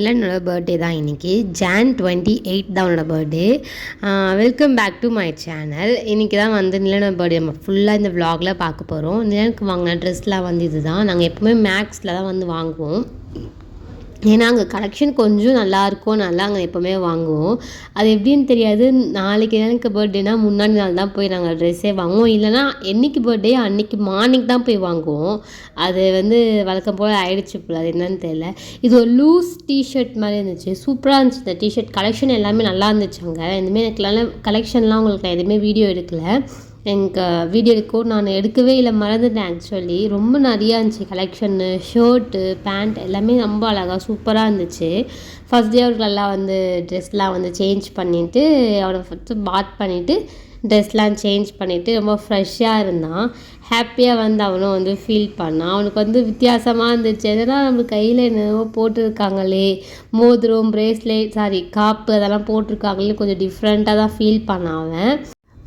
நிலனோட birthday தான் இன்றைக்கி. Jan 28 தான் அவனோட birthday. Welcome back to my channel. இன்றைக்கி தான் வந்து நிலனோட பர்த்டே நம்ம ஃபுல்லாக இந்த விலாகில் பார்க்க போகிறோம். நிலனுக்கு வாங்கின ட்ரெஸ்லாம் வந்து இது தான். நாங்கள் எப்போவுமே மேக்ஸில் தான் வந்து வாங்குவோம். ஏன்னா அங்கே கலெக்ஷன் கொஞ்சம் நல்லாயிருக்கும், நல்லா அங்கே எப்போவுமே வாங்குவோம். அது எப்படின்னு தெரியாது, நாளைக்கு எனக்கு பர்த்டேனா முன்னாடி நாள் தான் போய் நாங்கள் ட்ரெஸ்ஸே வாங்குவோம். இல்லைனா என்றைக்கு பர்த்டே அன்றைக்கி மார்னிங் தான் போய் வாங்குவோம். அது வந்து வழக்கம் போல் ஆகிடுச்சு போல், அது என்னன்னு தெரியல. இது ஒரு லூஸ் டிஷர்ட் மாதிரி இருந்துச்சு, சூப்பராக இருந்துச்சு. இந்த டிஷர்ட் கலெக்ஷன் எல்லாமே நல்லா இருந்துச்சு. அங்கே இந்தமாரி எனக்கு கலெக்ஷன்லாம் உங்களுக்கு நான் எதுவுமே வீடியோ எடுக்கலை. எனக்கு வீடியோ நான் எடுக்கவே இல்லை, மறந்துட்டேன் ஆக்சுவலி. ரொம்ப நிறையா இருந்துச்சு கலெக்ஷன்னு, ஷர்ட்டு, பேண்ட் எல்லாமே ரொம்ப அழகாக சூப்பராக இருந்துச்சு. ஃபஸ்ட் டே அவருக்கு நல்லா வந்து ட்ரெஸ்லாம் வந்து சேஞ்ச் பண்ணிவிட்டு அவனை ஃபஸ்ட்டு பாத் பண்ணிவிட்டு ட்ரெஸ்லாம் சேஞ்ச் பண்ணிவிட்டு ரொம்ப ஃப்ரெஷ்ஷாக இருந்தான். ஹாப்பியாக வந்து அவனும் வந்து ஃபீல் பண்ணான். அவனுக்கு வந்து வித்தியாசமாக இருந்துச்சு. எதனா நம்ம கையில் என்னவோ போட்டிருக்காங்களே, மோதிரம், பிரேஸ்லெட், காப்பு அதெல்லாம் போட்டிருக்காங்களே, கொஞ்சம் டிஃப்ரெண்ட்டாக தான் ஃபீல் பண்ணான் அவன்.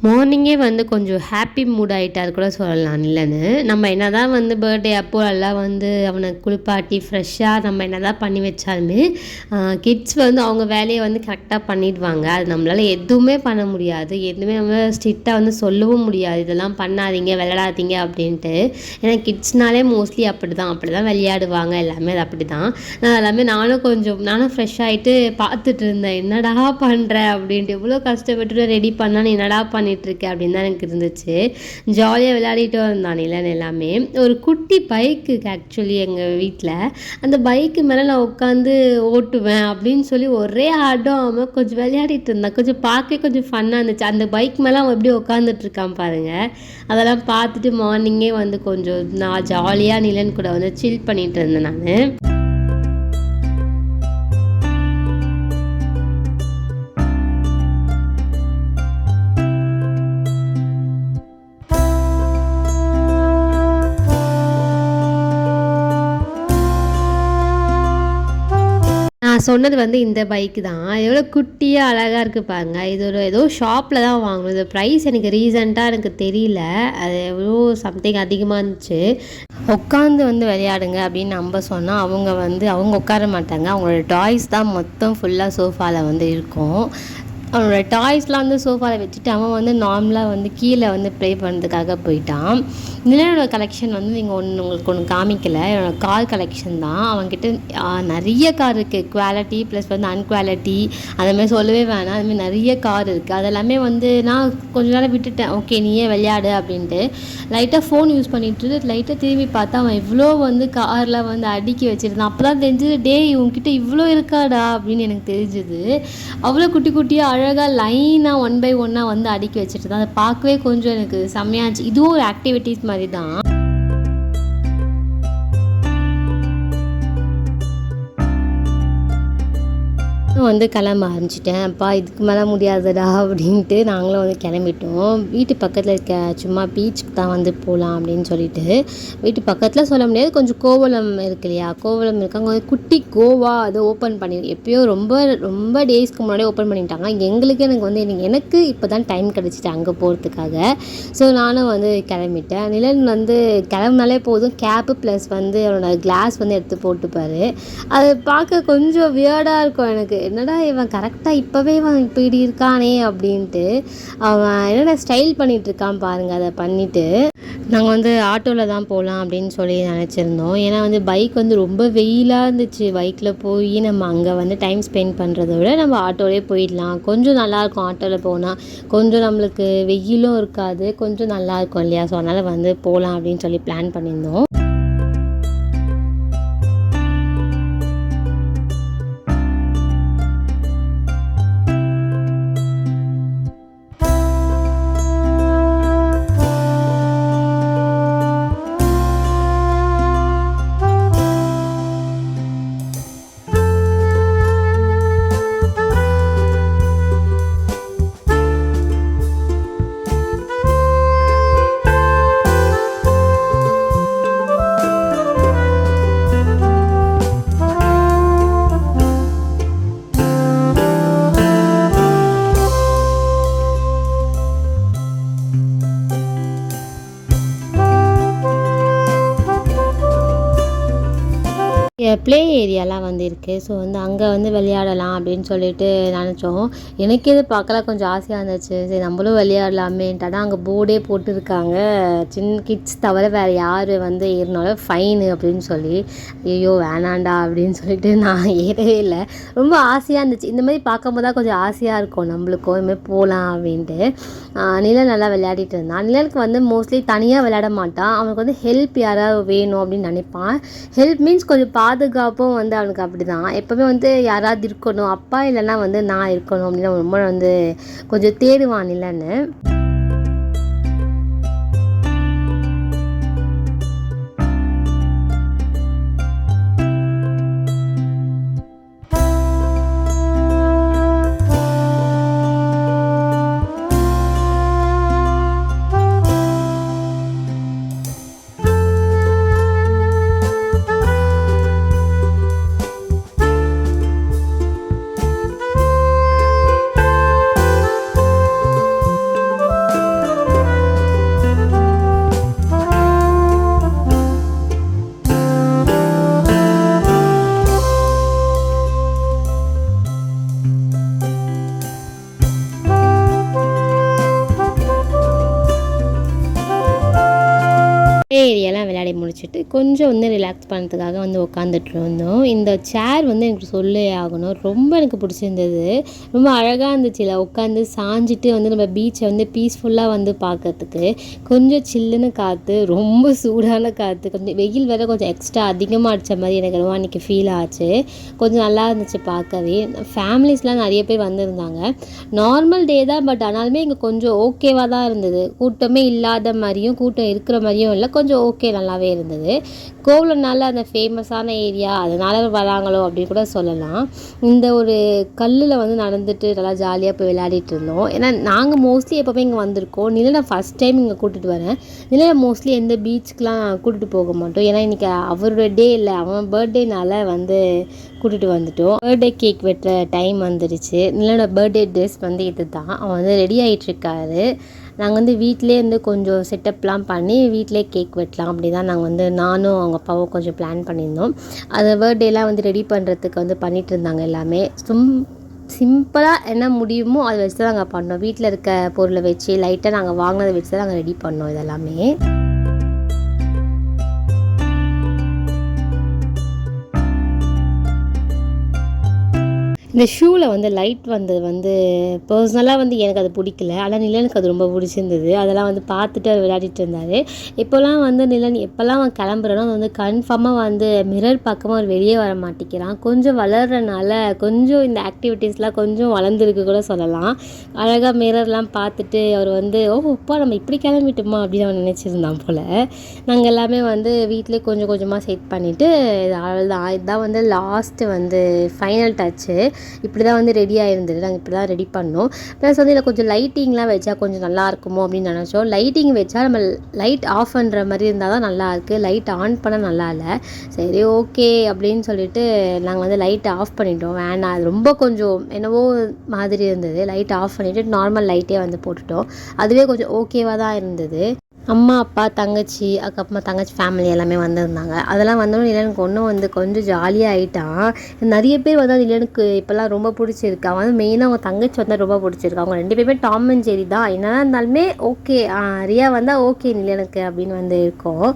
மார்னிங்கே வந்து கொஞ்சம் ஹாப்பி மூட் ஆகிட்டாரு கூட சொல்லலாம் நிலன்னு. நம்ம என்ன தான் வந்து பர்த்டே அப்போ எல்லாம் வந்து அவனை குளிப்பாட்டி ஃப்ரெஷ்ஷாக நம்ம என்ன தான் பண்ணி வச்சாலுமே கிட்ஸ் வந்து அவங்க வேலையை வந்து கரெக்டாக பண்ணிடுவாங்க. அது நம்மளால் எதுவுமே பண்ண முடியாது, எதுவுமே நம்ம ஸ்ட்ரிக்டாக வந்து சொல்லவும் முடியாது, இதெல்லாம் பண்ணாதீங்க விளையாடாதீங்க அப்படின்ட்டு. ஏன்னா கிட்ஸ்னாலே மோஸ்ட்லி அப்படி தான் விளையாடுவாங்க எல்லாமே. அது அப்படி தான். நானும் ஃப்ரெஷ் ஆகிட்டு பார்த்துட்டு இருந்தேன், என்னடா பண்ணுற அப்படின்ட்டு. இவ்வளோ கஷ்டப்பட்டு ரெடி பண்ணால் என்னடா பண்ணிகிட்ருக்கேன் அப்படின்னு தான் எனக்கு இருந்துச்சு. ஜாலியாக விளையாடிட்டு வந்தான் நிலன் எல்லாமே. ஒரு குட்டி பைக்கு ஆக்சுவலி எங்கள் வீட்டில், அந்த பைக்கு மேலே நான் உட்காந்து ஓட்டுவேன் அப்படின்னு சொல்லி ஒரே ஆடம் அவன் கொஞ்சம் விளையாடிட்டு இருந்தான். கொஞ்சம் பார்க்க கொஞ்சம் ஃபன்னாக இருந்துச்சு. அந்த பைக் மேலே அவன் எப்படி உட்காந்துட்ருக்கான் பாருங்கள். அதெல்லாம் பார்த்துட்டு மார்னிங்கே வந்து கொஞ்சம் நான் ஜாலியாக நிலன் கூட வந்து சில் பண்ணிகிட்டு இருந்தேன் நான். சொன்னது வந்து இந்த பைக்கு தான். எவ்வளோ குட்டியாக அழகாக இருக்குது பாருங்க. இது ஏதோ ஷாப்பில் தான் வாங்கணும். இது ப்ரைஸ் எனக்கு ரீசெண்டாக எனக்கு தெரியல, அது எவ்வளோ சம்திங் அதிகமாக இருந்துச்சு. உட்காந்து வந்து விளையாடுங்க அப்படின்னு நம்ம சொன்னால் அவங்க உட்கார மாட்டாங்க. அவங்களோட டாய்ஸ் தான் மொத்தம் ஃபுல்லாக சோஃபாவில் வந்து இருக்கும். அவனோட டாய்ஸ்லாம் வந்து சோஃபாவில் வச்சுட்டு அவன் வந்து நார்மலாக வந்து கீழே வந்து ப்ளே பண்ணுறதுக்காக போயிட்டான். நிலனோட கலெக்ஷன் வந்து உங்களுக்கு ஒன்று காமிக்கலை. என்னோட கார் கலெக்ஷன் தான். அவன்கிட்ட நிறைய கார் இருக்குது, குவாலிட்டி ப்ளஸ் வந்து அன்குவாலிட்டி, அதேமாதிரி சொல்லவே வேணாம். அதுமாதிரி நிறைய கார் இருக்குது. அதெல்லாமே வந்து நான் கொஞ்ச நேரம் விட்டுட்டேன், ஓகே நீயே விளையாடு அப்படின்ட்டு. லைட்டாக ஃபோன் யூஸ் பண்ணிட்டு லைட்டாக திரும்பி பார்த்தா அவன் இவ்வளோ வந்து காரில் வந்து அடுக்கி வச்சுருந்தான். அப்போ தான் தெரிஞ்சது, டேய் உங்ககிட்ட இவ்வளோ இருக்காடா அப்படின்னு எனக்கு தெரிஞ்சுது. அவ்வளோ குட்டி குட்டியாக அழகாக லைனாக 1 by 1 வந்து அடுக்கி வச்சுட்டு தான். அதை பார்க்கவே கொஞ்சம் எனக்கு செம்மையாச்சு. இதுவும் ஒரு ஆக்டிவிட்டீஸ் மாதிரி தான். வந்து கிளம்ப ஆரம்பிச்சிட்டேன். அப்பா இதுக்கு மேலே முடியாதுடா அப்படின்ட்டு நாங்களும் வந்து கிளம்பிட்டோம். வீட்டு பக்கத்தில் இருக்க சும்மா பீச்சுக்கு தான் வந்து போகலாம் அப்படின்னு சொல்லிட்டு. வீட்டு பக்கத்தில் சொல்ல முடியாது, கொஞ்சம் கோவளம் இருக்கு இல்லையா, கோவளம் இருக்காங்க குட்டி கோவா அதை ஓப்பன் பண்ணி எப்போயோ ரொம்ப டேஸ்க்கு முன்னாடியே ஓப்பன் பண்ணிட்டாங்க. எனக்கு இப்போ தான் டைம் கிடச்சிட்டு அங்கே போகிறதுக்காக. ஸோ நானும் வந்து கிளம்பிட்டேன். நிலன் வந்து கிளம்புனாலே போதும், கேப்பு ப்ளஸ் வந்து அவனோட கிளாஸ் வந்து எடுத்து போட்டுப்பார். அது பார்க்க கொஞ்சம் வியர்டாக இருக்கும் எனக்கு. என்னடா இவன் கரெக்டாக இப்போவே இப்படி இருக்கானே அப்படின்ட்டு. அவன் என்னடா ஸ்டைல் பண்ணிகிட்ருக்கான் பாருங்கள். அதை பண்ணிவிட்டு நாங்கள் வந்து ஆட்டோவில் தான் போகலாம் அப்படின்னு சொல்லி நினச்சிருந்தோம். ஏன்னா வந்து பைக் வந்து ரொம்ப வெயிலாக இருந்துச்சு. பைக்கில் போய் நம்ம அங்கே வந்து டைம் ஸ்பெண்ட் பண்ணுறத விட நம்ம ஆட்டோவிலே போயிடலாம், கொஞ்சம் நல்லாயிருக்கும். ஆட்டோவில் போனால் கொஞ்சம் நம்மளுக்கு வெயிலும் இருக்காது, கொஞ்சம் நல்லாயிருக்கும் இல்லையா. ஸோ அதனால் வந்து போகலாம் அப்படின்னு சொல்லி பிளான் பண்ணியிருந்தோம். ப்ளே ஏரியாலாம் வந்து இருக்குது. ஸோ வந்து அங்கே வந்து விளையாடலாம் அப்படின்னு சொல்லிட்டு நினச்சோம். எனக்கு இது பார்க்கலாம் கொஞ்சம் ஆசையாக இருந்துச்சு. சரி நம்மளும் விளையாடலாமேன்ட்டு. ஆனால் அங்கே போர்டே போட்டிருக்காங்க, சின்ன கிட்ஸ் தவிர வேறு யார் வந்து ஏறினாலும் ஃபைனு அப்படின்னு சொல்லி. ஐயோ வேணாண்டா அப்படின்னு சொல்லிட்டு நான் ஏறவே இல்லை. ரொம்ப ஆசையாக இருந்துச்சு. இந்த மாதிரி பார்க்கும்போது தான் கொஞ்சம் ஆசையாக இருக்கும் நம்மளுக்கும், இதுமாதிரி போகலாம் அப்படின்ட்டு. நிலன் நல்லா விளையாடிட்டு இருந்தான். நிலனுக்கு வந்து மோஸ்ட்லி தனியாக விளையாட மாட்டான். அவனுக்கு வந்து ஹெல்ப் யாராவது வேணும் அப்படின்னு நினைப்பான். ஹெல்ப் மீன்ஸ் கொஞ்சம் பாதுகாப்பும் வந்து அவனுக்கு அப்படி தான். எப்போவுமே வந்து யாராவது இருக்கணும், அப்பா இல்லைன்னா வந்து நான் இருக்கணும் அப்படின்னு அவன் ரொம்ப வந்து கொஞ்சம் தேடுவான் நிலன்னு. ஏரியாலாம் விளையாடி முடிச்சுட்டு கொஞ்சம் வந்து ரிலாக்ஸ் பண்ணுறதுக்காக வந்து உட்காந்துட்டு இருந்தோம். இந்த சேர் வந்து எனக்கு சொல்லே ஆகணும், ரொம்ப எனக்கு பிடிச்சிருந்தது. ரொம்ப அழகாக இருந்துச்சு. இல்லை உட்காந்து சாஞ்சிட்டு வந்து நம்ம பீச்சை வந்து பீஸ்ஃபுல்லாக வந்து பார்க்கறதுக்கு. கொஞ்சம் சில்லுன்னு காற்று, ரொம்ப சூடான காற்று, கொஞ்சம் வெயில் வேறு கொஞ்சம் எக்ஸ்ட்ரா அதிகமாக அடித்த மாதிரி எனக்கு ரொம்ப அன்றைக்கி ஃபீல் ஆச்சு. கொஞ்சம் நல்லா இருந்துச்சு பார்க்கவே. ஃபேமிலிஸ்லாம் நிறைய பேர் வந்திருந்தாங்க. நார்மல் டே தான், பட் ஆனாலுமே இங்கே கொஞ்சம் ஓகேவாக தான் இருந்தது. கூட்டமே இல்லாத மாதிரியும் கூட்டம் இருக்கிற மாதிரியும் இல்லை, கொஞ்சம் ஓகே நல்லாவே இருந்தது. கோவலம்னால அந்த ஃபேமஸான ஏரியா அதனால் வராங்களோ அப்படின்னு கூட சொல்லலாம். இந்த ஒரு கல்லில் வந்து நடந்துட்டு நல்லா ஜாலியாக போய் விளையாடிட்டு இருந்தோம். ஏன்னா நாங்கள் மோஸ்ட்லி எப்போவுமே இங்கே வந்திருக்கோம். நிலனை ஃபஸ்ட் டைம் இங்கே கூட்டிகிட்டு வரேன். நிலனை மோஸ்ட்லி எந்த பீச்சுக்கெலாம் கூட்டிகிட்டு போக மாட்டோம். ஏன்னா இன்றைக்கி அவரோட டே இல்லை, அவன் பர்த்டேனால வந்து கூட்டிகிட்டு வந்துட்டோம். பர்த்டே கேக் வெட்டுற டைம் வந்துடுச்சு. நிலனோட பர்த்டே ட்ரெஸ் வந்து இது தான். அவன் வந்து ரெடி ஆகிட்டுருக்காரு. நாங்கள் வந்து வீட்டிலே இருந்து கொஞ்சம் செட்டப்லாம் பண்ணி வீட்டிலே கேக் வெட்டலாம் அப்படி தான் நாங்கள் வந்து நானும் அவங்க அப்பாவும் கொஞ்சம் பிளான் பண்ணியிருந்தோம். அந்த பர்த்டேலாம் வந்து ரெடி பண்ணுறதுக்கு வந்து பண்ணிகிட்டு இருந்தாங்க எல்லாமே. சிம்பிளாக என்ன முடியுமோ அதை வச்சு தான் நாங்கள் பண்ணோம். வீட்டில் இருக்க பொருளை வச்சு லைட்டாக நாங்கள் வாங்கினதை வச்சு தான் நாங்கள் ரெடி பண்ணோம் இதெல்லாமே. இந்த ஷூவில் வந்து லைட் வந்தது வந்து பர்சனலாக வந்து எனக்கு அது பிடிக்கல. ஆனால் நிலனுக்கு அது ரொம்ப பிடிச்சிருந்தது. அதெல்லாம் வந்து பார்த்துட்டு அவர் விளையாடிட்டு இருந்தார். இப்போலாம் வந்து நிலன் எப்போல்லாம் அவன் கிளம்புறானோ அது வந்து கன்ஃபார்மாக வந்து மிரர் பக்கமாக அவர் வெளியே வர மாட்டேங்கிறான். கொஞ்சம் வளர்கிறனால கொஞ்சம் இந்த ஆக்டிவிட்டீஸ்லாம் கொஞ்சம் வளர்ந்துருக்கு கூட சொல்லலாம். அழகாக மிரர்லாம் பார்த்துட்டு அவர் வந்து அப்பா நம்ம இப்படி கிளம்பிட்டோமா அப்படின்னு அவன் நினச்சிருந்தான் போல். நாங்கள் எல்லாமே வந்து வீட்டிலே கொஞ்சம் கொஞ்சமாக செட் பண்ணிவிட்டு அவ்வளோதான். இதுதான் வந்து லாஸ்ட்டு வந்து ஃபைனல் டச்சு. இப்படி தான் வந்து ரெடியாக இருந்தது. நாங்கள் இப்படி தான் ரெடி பண்ணோம். ப்ளஸ் வந்து இதில் கொஞ்சம் லைட்டிங்லாம் வச்சா கொஞ்சம் நல்லா இருக்குமோ அப்படின்னு நினச்சோம். லைட்டிங் வச்சா நம்ம லைட் ஆஃப் பண்ணுற மாதிரி இருந்தால் தான் நல்லாயிருக்கு. லைட் ஆன் பண்ண நல்லா இல்லை. சரி ஓகே அப்படின்னு சொல்லிட்டு நாங்கள் வந்து லைட்டை ஆஃப் பண்ணிட்டோம். வேணாம், அது ரொம்ப கொஞ்சம் என்னவோ மாதிரி இருந்தது. லைட் ஆஃப் பண்ணிவிட்டு நார்மல் லைட்டே வந்து போட்டுட்டோம். அதுவே கொஞ்சம் ஓகேவாக தான் இருந்தது. அம்மா அப்பா தங்கச்சி அதுக்கப்புறமா தங்கச்சி ஃபேமிலி எல்லாமே வந்திருந்தாங்க. அதெல்லாம் வந்தோடனே நிலனுக்கு ஒன்றும் வந்து கொஞ்சம் ஜாலியாக ஆகிட்டான். நிறைய பேர் வந்து நிலனுக்கு இப்போல்லாம் ரொம்ப பிடிச்சிருக்கு. அவன் வந்து மெயினாக அவங்க தங்கச்சி வந்தால் ரொம்ப பிடிச்சிருக்கு. அவங்க 2 பேருமே டாம் அண்ட் ஜெரி தான். என்னதான் இருந்தாலுமே ஓகே, ரியா வந்தால் ஓகே நிலனுக்கு அப்படின்னு வந்து இருக்கும்.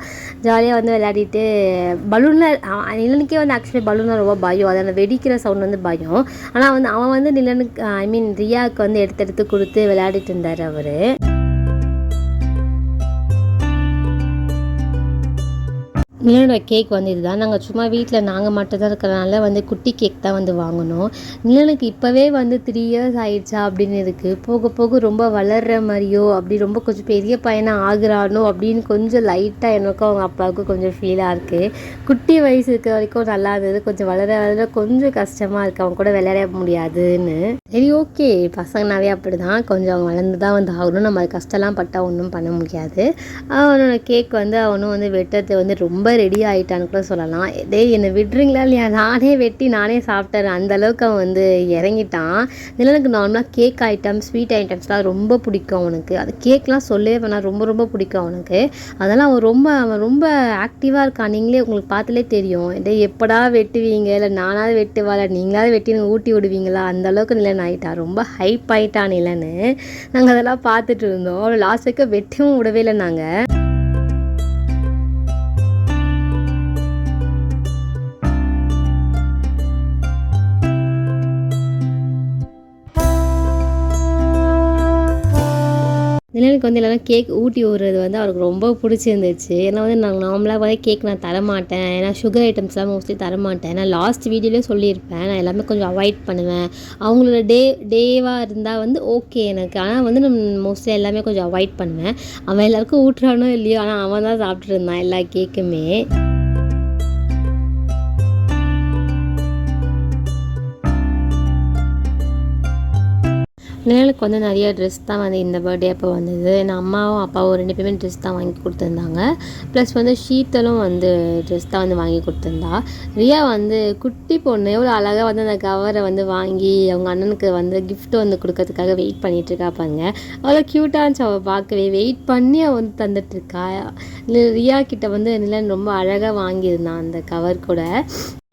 ஜாலியாக வந்து விளையாடிட்டு பலூனில் நிலனுக்கே வந்து ஆக்சுவலி பலூனில் ரொம்ப பயம். அதை வெடிக்கிற சவுண்ட் வந்து பயம். ஆனால் வந்து அவன் வந்து நிலனுக்கு ரியாவுக்கு வந்து எடுத்து கொடுத்து விளையாடிட்டு இருந்தார் அவர். நிலனோட கேக் வந்து இதுதான். நாங்கள் சும்மா வீட்டில் நாங்கள் மட்டும் தான் இருக்கிறனால வந்து குட்டி கேக் தான் வந்து வாங்கினோம். நிலனுக்கு இப்போவே வந்து 3 இயர்ஸ் ஆயிடுச்சா அப்படின்னு இருக்குது. போக போக ரொம்ப வளர்கிற மாதிரியோ அப்படி ரொம்ப கொஞ்சம் பெரிய பையனாக ஆகுறானோ அப்படின்னு கொஞ்சம் லைட்டாக எனக்கும் அவங்க அப்பாவுக்கும் கொஞ்சம் ஃபீலாக இருக்குது. குட்டி வயசு இருக்கிற வரைக்கும் நல்லா இருந்தது. கொஞ்சம் வளர வளர கொஞ்சம் கஷ்டமாக இருக்குது, அவங்க கூட விளையாட முடியாதுன்னு. சரி ஓகே, பசங்கனாவே அப்படி தான், கொஞ்சம் அவங்க வளர்ந்து தான் வந்து ஆகணும். நம்ம அது கஷ்டம்லாம் பட்டால் ஒன்றும் பண்ண முடியாது. அவனோட கேக் வந்து அவனும் வந்து வெட்டுறது வந்து ரொம்ப ரெடி ஆகிட்டான்னு கூட சொல்லலாம். டேய் என்னை விட்டுறீங்களா இல்லையா, நானே வெட்டி நானே சாப்பிட்டேன், அந்தளவுக்கு அவன் வந்து இறங்கிட்டான். நிலனுக்கு நார்மலாக கேக் ஐட்டம்ஸ் ஸ்வீட் ஐட்டம்ஸ்லாம் ரொம்ப பிடிக்கும் அவனுக்கு. அது கேக்லாம் சொல்லவே வேணாம், ரொம்ப ரொம்ப பிடிக்கும் அவனுக்கு. அதெல்லாம் அவன் ரொம்ப ஆக்டிவாக இருக்கான். நீங்களே உங்களுக்கு பார்த்தாலே தெரியும். டேய் எப்படா வெட்டுவீங்க, இல்லை நானாவது வெட்டுவா, இல்லை நீங்களாவது வெட்டி எனக்கு ஊட்டி விடுவீங்களா, அந்தளவுக்கு நிலன் ஆகிட்டான். ரொம்ப ஹைப் ஆகிட்டான் நிலன்னு. நாங்கள் அதெல்லாம் பார்த்துட்டு இருந்தோம். லாஸ்ட் வரைக்கும் வெட்டவும் விடவே இல்லை நாங்கள். நிலனுக்கு வந்து இல்லைனா கேக் ஊட்டி விடுறது வந்து அவருக்கு ரொம்ப பிடிச்சிருந்துச்சு. ஏன்னா வந்து நாங்கள் நார்மலாக வந்து கேக் நான் தரமாட்டேன், ஏன்னா சுகர் ஐட்டம்ஸ்லாம் மோஸ்ட்லி தரமாட்டேன். நான் லாஸ்ட் வீடியோலேயும் சொல்லியிருப்பேன், நான் எல்லாமே கொஞ்சம் அவாய்ட் பண்ணுவேன். அவங்களோட டேவாக இருந்தால் வந்து ஓகே எனக்கு, ஆனால் வந்து நான் மோஸ்ட்லி எல்லாமே கொஞ்சம் அவாய்ட் பண்ணுவேன். அவன் எல்லாருக்கும் ஊட்டுறானோ இல்லையோ, ஆனால் அவன் தான் சாப்பிட்டுட்டு இருந்தான் எல்லா கேக்குமே. நிழலுக்கு வந்து நிறைய ட்ரெஸ் தான் வந்து இந்த பர்த்டே அப்போ வந்தது. நான் அம்மாவும் அப்பாவும் 2 பேருமே ட்ரெஸ் தான் வாங்கி கொடுத்துருந்தாங்க. ப்ளஸ் வந்து ஷீத்தலும் வந்து ட்ரெஸ் தான் வந்து வாங்கி கொடுத்துருந்தா. ரியா வந்து குட்டி பொண்ணு எவ்வளோ அழகாக வந்து அந்த கவரை வந்து வாங்கி அவங்க அண்ணனுக்கு வந்து கிஃப்ட் வந்து கொடுக்கறதுக்காக வெயிட் பண்ணிகிட்ருக்கா பாருங்க. அவ்வளோ க்யூட்டாக இருந்துச்சு அவள் பார்க்கவே. வெயிட் பண்ணி அவள் வந்து தந்துட்டுருக்கா. ரியா கிட்ட வந்து நிலன் ரொம்ப அழகாக வாங்கியிருந்தான் அந்த கவர் கூட.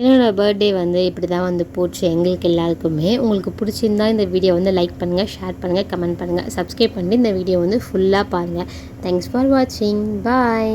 என்னோடய பர்த்டே வந்து இப்படி தான் வந்து போச்சு எங்களுக்கு எல்லாருக்குமே. உங்களுக்கு பிடிச்சிருந்தா இந்த வீடியோ வந்து லைக் பண்ணுங்கள், ஷேர் பண்ணுங்கள், கமெண்ட் பண்ணுங்கள், சப்ஸ்கிரைப் பண்ணி இந்த வீடியோ வந்து ஃபுல்லாக பாருங்கள். தேங்க்ஸ் ஃபார் வாட்சிங். பாய்.